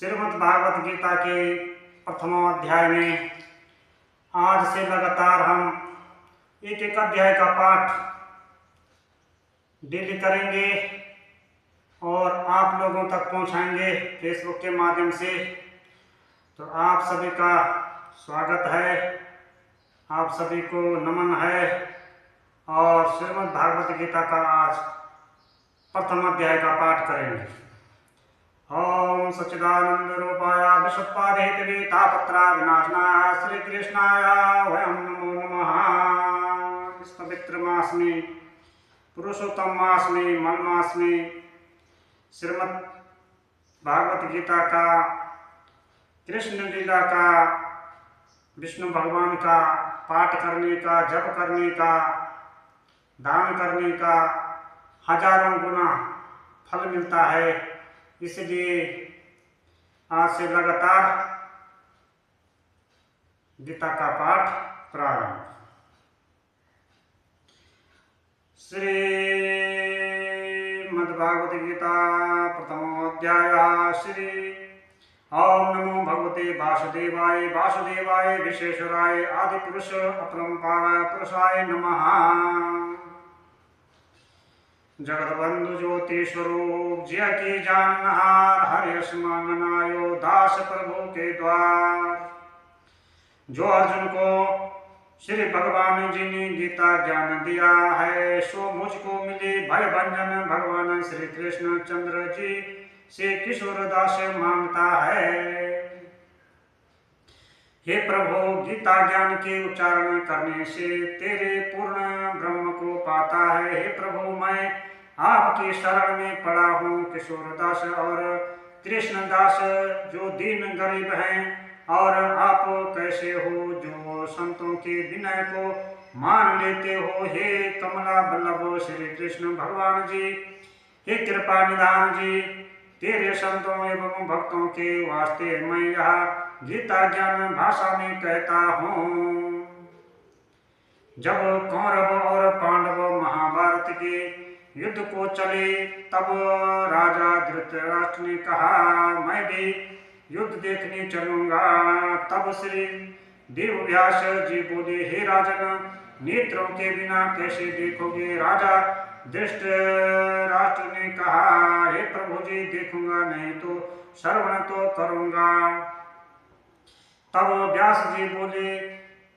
श्रीमद् भागवत गीता के प्रथम अध्याय में आज से लगातार हम एक एक अध्याय का पाठ डेली करेंगे और आप लोगों तक पहुंचाएंगे फेसबुक के माध्यम से। तो आप सभी का स्वागत है, आप सभी को नमन है। और श्रीमद् भागवत गीता का आज प्रथम अध्याय का पाठ करेंगे। ओम सच्चिदानंद रूपाय विश्वोत्पादहेतवे तापत्रा विनाशनाय श्री कृष्णाय वयं नमो नमः। इस पवित्र मास में, पुरुषोत्तम मास में, मन मास में श्रीमद् भागवत गीता का, कृष्ण लीला का, विष्णु भगवान का पाठ करने का, जप करने का, दान करने का हजारों गुना फल मिलता है। इसलिए आज से लगातार गीता का पाठ प्रारंभ। श्रीमद्भागवत गीता प्रथम अध्याय। श्री ओम नमो भगवते वासुदेवाय वासुदेवाय विश्वेश्वराय आदिपुरुष अपरंपाराय पुरुषाय नमः। जगतबंधु ज्योति स्वरूप जिया की जानहार हर्यश मांगनायो दास प्रभु के द्वार। जो अर्जुन को श्री भगवान जी ने गीता ज्ञान दिया है, सो मुझको मिले भय भंजन भगवान श्री कृष्ण चंद्र जी से किशोर दास मांगता है। हे प्रभु, गीता ज्ञान के उच्चारण करने से तेरे पूर्ण ब्रह्म को पाता है। हे प्रभु, मैं आपकी शरण में पड़ा हूँ। किशोरदास और कृष्णदास जो दीन गरीब हैं, और आप कैसे हो जो संतों के विनय को मान लेते हो। हे कमला बल्लभ श्री कृष्ण भगवान जी, हे कृपा निधान जी, तेरे संतों एवं भक्तों के वास्ते मैं यह गीता ज्ञान भाषा में कहता हूँ। जब कौरव और पांडव महाभारत के युद्ध को चले, तब राजा धृतराष्ट्र ने कहा, मैं भी युद्ध देखने चलूंगा। तब श्री देवव्यास जी बोले, हे राजन, नेत्रों के बिना कैसे देखोगे। राजा धृतराष्ट्र ने कहा, हे प्रभु जी, देखूंगा नहीं तो श्रवण तो करूंगा। तब व्यास जी बोले,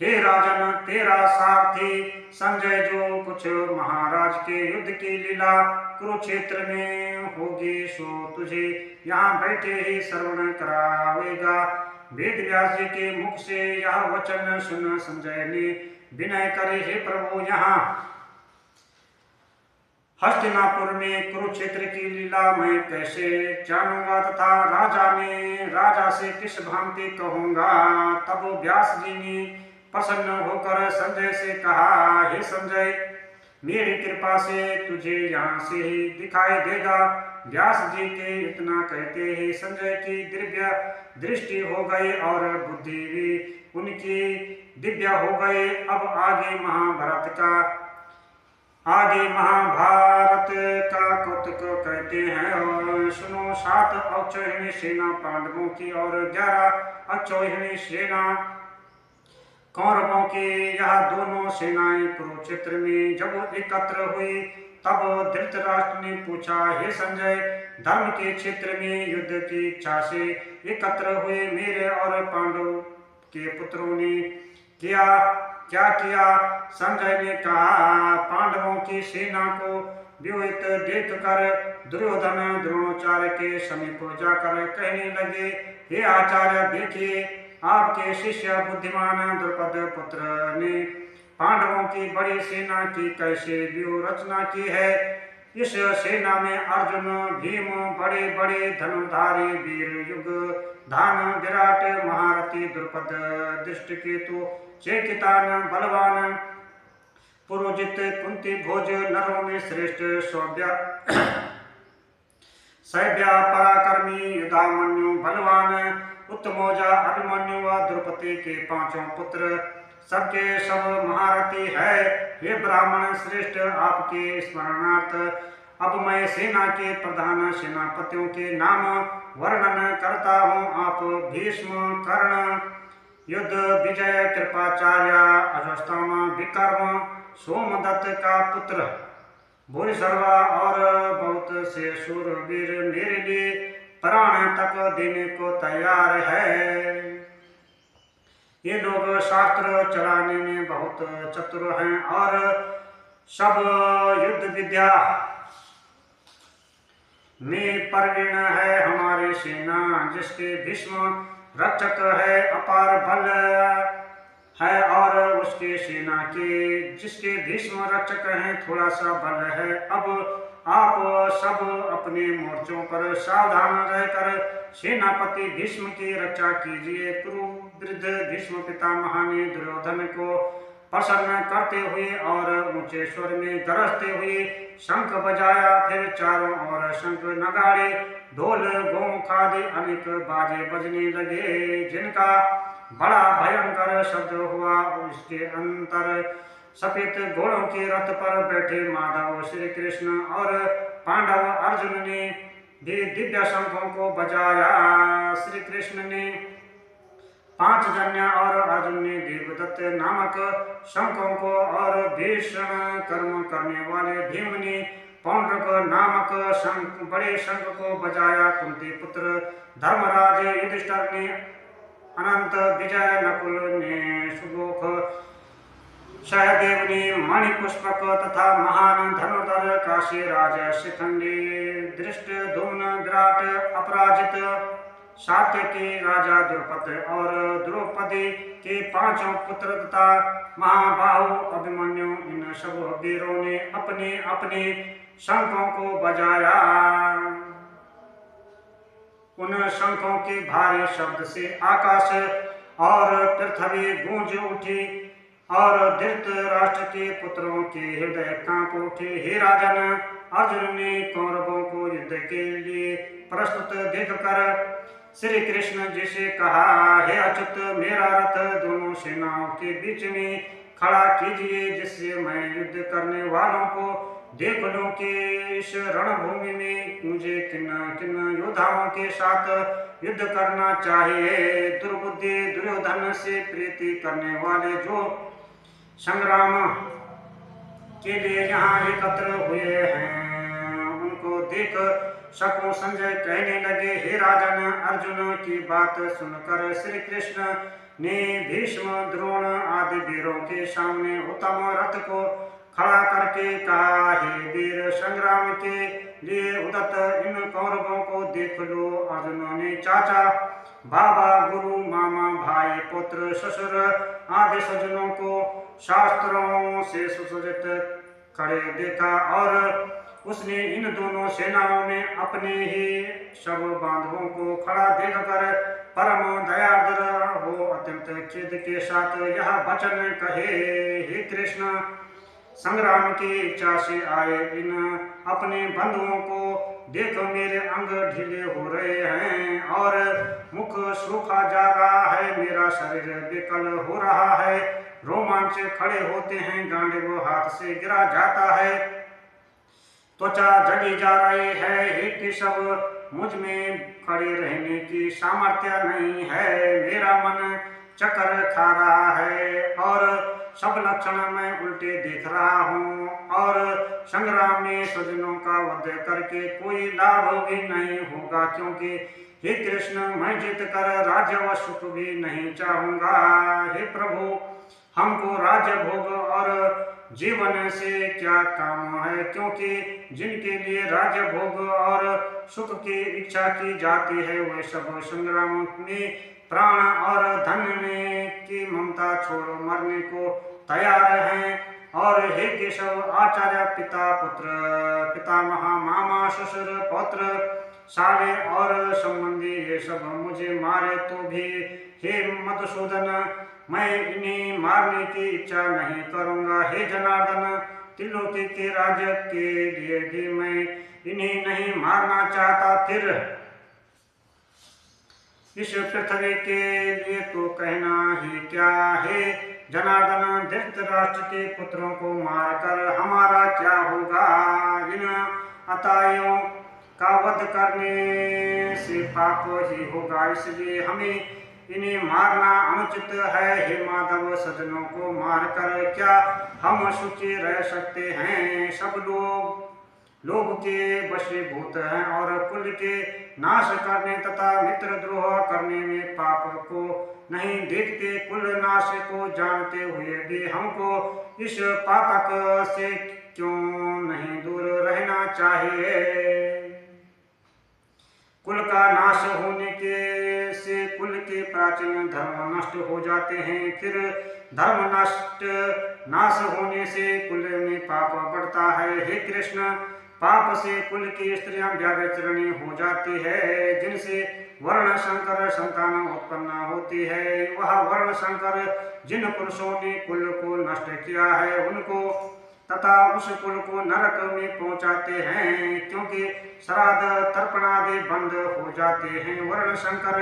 हे राजन, तेरा सारथी संजय जो कुछ महाराज के युद्ध की लीला कुरुक्षेत्र में होगी, सो तुझे यहाँ बैठे ही श्रवण करावेगा। वेद व्यास जी के मुख से यह वचन सुन संजय ने विनय करे, हे प्रभु, यहाँ हस्तिनापुर में कुरुक्षेत्र की लीला मैं कैसे जानूंगा, तथा राजा से किस भांति कहूंगा। तब व्यास जी ने प्रसन्न होकर संजय से कहा, हे संजय, मेरी कृपा से तुझे यहाँ से ही दिखाई देगा। व्यास जी के इतना कहते ही संजय की दिव्य दृष्टि हो गई और बुद्धि भी उनकी दिव्य हो गई। अब आगे महाभारत का कौतुक कहते हैं। और सुनो, 7 अक्षौहिणी सेना पांडवों की और 11 अक्षौहिणी सेना कौरवों की, यह दोनों सेनाएं कुरुक्षेत्र में जब एकत्र हुई, तब धृतराष्ट्र ने पूछा, हे संजय, धर्म के क्षेत्र में युद्ध की इच्छा से एकत्र हुए मेरे और पांडव के पुत्रों ने क्या किया। संजय ने कहा, पांडवों की सेना को व्यूहित देखकर दुर्योधन द्रोणाचार्य के समीप जाकर कहने लगे, हे आचार्य, देखिए, आपके शिष्य बुद्धिमान द्रुपद पुत्र ने पांडवों की बड़ी सेना की कैसे व्यूह रचना की है। इस सेना में अर्जुन, भीम, बड़े बड़े धनुर्धारी वीर युगधान, विराट, महारथी द्रुपद, दृष्टकेतु, चेकितान, बलवान पुरोजित, कुंती भोज, नरों में श्रेष्ठ सैव्य, पराक्रमी, युधामन्यु, बलवान, उत्तमौजा, अभिमन्यु व द्रुपदी के 5 पुत्र सबके सब महारथी है। हे ब्राह्मण श्रेष्ठ, आपके स्मरणार्थ अब मैं सेना के प्रधान सेनापतियों के नाम वर्णन करता हूँ। आप भीष्म, कर्ण, युद्ध विजय, कृपाचार्य, अश्वत्थामा, विकर्म, सोमदत्त का पुत्र भूरिश्रवा और बहुत से शूरवीर मेरे लिए प्राण तक देने को तैयार है। ये लोग शास्त्र चलाने में बहुत चतुर हैं और सब युद्ध विद्या में प्रवीण है। हमारी सेना जिसके भीष्म रक्षक है अपार बल है और उसके सेना के जिसके भीष्म रक्षक हैं थोड़ा सा बल है। अब आप सब अपने मोर्चों पर सावधान रहकर सेनापति भीष्म की रक्षा कीजिए। कुरु वृद्ध भीष्म पितामह ने दुर्योधन को प्रसन्न करते हुए और ऊंचे स्वर में गरजते हुए शंख बजाया। फिर चारों ओर शंख, नगाड़े, ढोल, गोंख आदि अनेक बाजे बजने लगे जिनका बड़ा भयंकर शब्द हुआ। उसके अंतर सफेद घोड़ों के रथ पर बैठे माधव, श्री कृष्ण और पांडव अर्जुन ने भी दिव्य शंखों को बजाया। श्री कृष्ण ने पांचजन्य और अर्जुन ने देवदत्त नामक शंखों को और भीषण कर्म करने वाले भीम ने पौंड्रक नामक शंख, बड़े शंख को बजाया। कुंती पुत्र धर्मराज युधिष्ठिर ने अनंत, विजय नकुल ने सुगोख, सहदेव ने मणिपुष्पक तथा महान धनुर्धर काशीराज शिखंडी, धृष्टद्युम्न, विराट, अपराजित, सात्यकी, राजा द्रुपद और द्रौपदी के पांचों पुत्र तथा महाबाहु अभिमन्यु, इन सब वीरों ने अपने अपने शंखों को बजाया। उन शंखों के भारी शब्द से आकाश और पृथ्वी गूंज उठी और धृतराष्ट्र के पुत्रों के हृदय कांप उठे। हे राजन, अर्जुन ने कौरवों को युद्ध के लिए प्रस्तुत देखकर श्री कृष्ण जी से कहा, हे अच्युत, मेरा रथ दोनों सेनाओं के बीच में खड़ा कीजिए जिससे मैं युद्ध करने वालों को देख लूं कि इस रणभूमि में मुझे किन किन योद्धाओं के साथ युद्ध करना चाहिए। दुर्बुद्धि दुर्योधन से प्रीति करने वाले जो संग्राम के लिए यहाँ एकत्र हुए हैं उनको देख सकूं। संजय कहने लगे, हे राजन, अर्जुन की बात सुनकर श्री कृष्ण ने भीष्म, द्रोण आदि वीरों के सामने उत्तम रथ को खड़ा करके कहा, हे वीर, संग्राम के लिए उदत इन कौरवों को देख लो। अर्जुन ने चाचा, बाबा, गुरु, मामा, भाई, पुत्र, ससुर आदि सज्जनों को शास्त्रों से सुसज्जित खड़े देखा और उसने इन दोनों सेनाओं में अपने ही सब बांधवों को खड़ा देखकर परम दयार्द्र हो अत्यंत खेद के साथ यह वचन कहे, हे कृष्ण, संग्राम की इच्छा से आए इन अपने बंधुओं को देखो, मेरे अंग ढीले हो रहे हैं और मुख सूखा जा रहा है, मेरा शरीर विकल हो रहा है, रोमांच खड़े होते हैं, गांडीव हाथ से गिरा जाता है, त्वचा जली जा रही है। हे केशव, मुझ में खड़े रहने की सामर्थ्य नहीं है, मेरा मन चक्कर खा रहा है और सब लक्षण मैं उल्टे देख रहा हूँ और संग्राम में स्वजनों का वध करके कोई लाभ भी नहीं होगा, क्योंकि हे कृष्ण, मैं जीत कर राज्य व सुख भी नहीं चाहूंगा। हे प्रभु, हमको राज्य भोग और जीवन से क्या काम है, क्योंकि जिनके लिए राज्य भोग और सुख की इच्छा की जाती है वे सब संग्राम में प्राण और धन में की ममता छोड़ मरने को तैयार हैं। और हे केशव, आचार्य, पिता, पुत्र, पितामह, मामा, ससुर, पौत्र, साले और संबंधी ये सब मुझे मारे तो भी हे मधुसूदन, मैं इन्हें मारने की इच्छा नहीं करूंगा। हे जनार्दन, त्रिलोकी के राज्य के लिए भी मैं इन्हें नहीं मारना चाहता। फिर इस पृथ्वी के लिए तो कहना ही क्या है। जनार्दन, धृतराष्ट्र के पुत्रों को मारकर हमारा क्या होगा। इन अताइयों का वध करने से पाप ही होगा, इसलिए हमें इन्हें मारना अनुचित है। हे माधव, सज्जनों को मारकर क्या हम सुखी रह सकते हैं। सब लोग लोभ के वशीभूत हैं और कुल के नाश करने तथा मित्र द्रोह करने में पाप को नहीं देखते। कुल नाश को जानते हुए भी हमको इस पातक से क्यों नहीं दूर रहना चाहिए। कुल का नाश होने के से कुल के प्राचीन धर्म नष्ट हो जाते हैं। फिर धर्म नाश होने से कुल में पाप बढ़ता है। हे कृष्ण, पाप से कुल की स्त्रियां व्याभिचारिणी हो जाती है, जिनसे वर्ण संकर संतान उत्पन्न होती है। वह वर्ण संकर जिन पुरुषों ने कुल को नष्ट किया है, उनको तथा उस कुल को नरक में पहुंचाते हैं, क्योंकि श्राद्ध तर्पणादि बंद हो जाते हैं। वर्ण संकर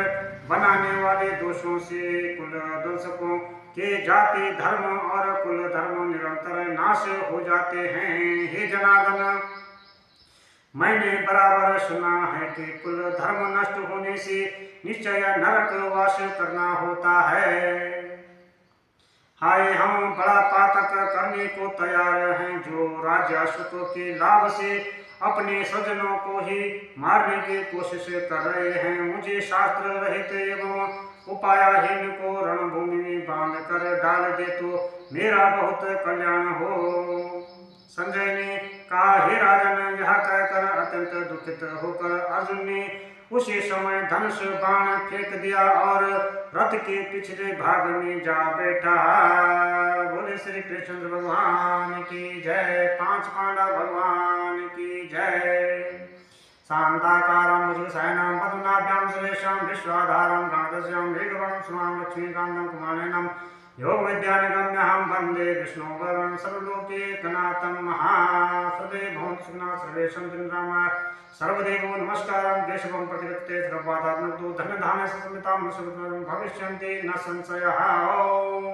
बनाने वाले दोषों से कुल ध्वंसकों के जाति धर्म और कुल धर्म निरंतर नाश हो जाते हैं। हे जनार्दन, मैंने बराबर सुना है कि कुल धर्म नष्ट होने से निश्चय नरक वास करना होता है। हाय, हम बड़ा पातक करने को तैयार हैं, जो राज्य सुख के लाभ से अपने स्वजनों को ही मारने की कोशिश कर रहे हैं। मुझे शास्त्र रहित एवं उपायहीन को रणभूमि में बांध कर डाल दे तो मेरा बहुत कल्याण हो। संजय ने कहा, हे राजन, यह कहकर अत्यंत दुखित होकर अर्जुन ने उसी समय धनुष बाण फेंक दिया और रथ के पिछले भाग में जा बैठा। बोले श्री कृष्ण भगवान की जय। पांच पांडव भगवान की जय। शांताकारं भुजगशयनं पद्मनाभ्यां सुरेशं विश्वाधारं गणेशं मेघवर्णं शुभां लक्ष्मीकान्तं कुमारनयनं योगविद्यानिगम्यहं वन्दे विष्णुवरं सर्वलोकैकनाथं महासुदे भवन्तु सर्वेषां दिनरामाय सर्वदेवो नमस्कारं केशवं प्रतिगते सर्वबाधात्मको धन्यधान्य सस्मितां भविष्यन्ति न संशयः। ओम।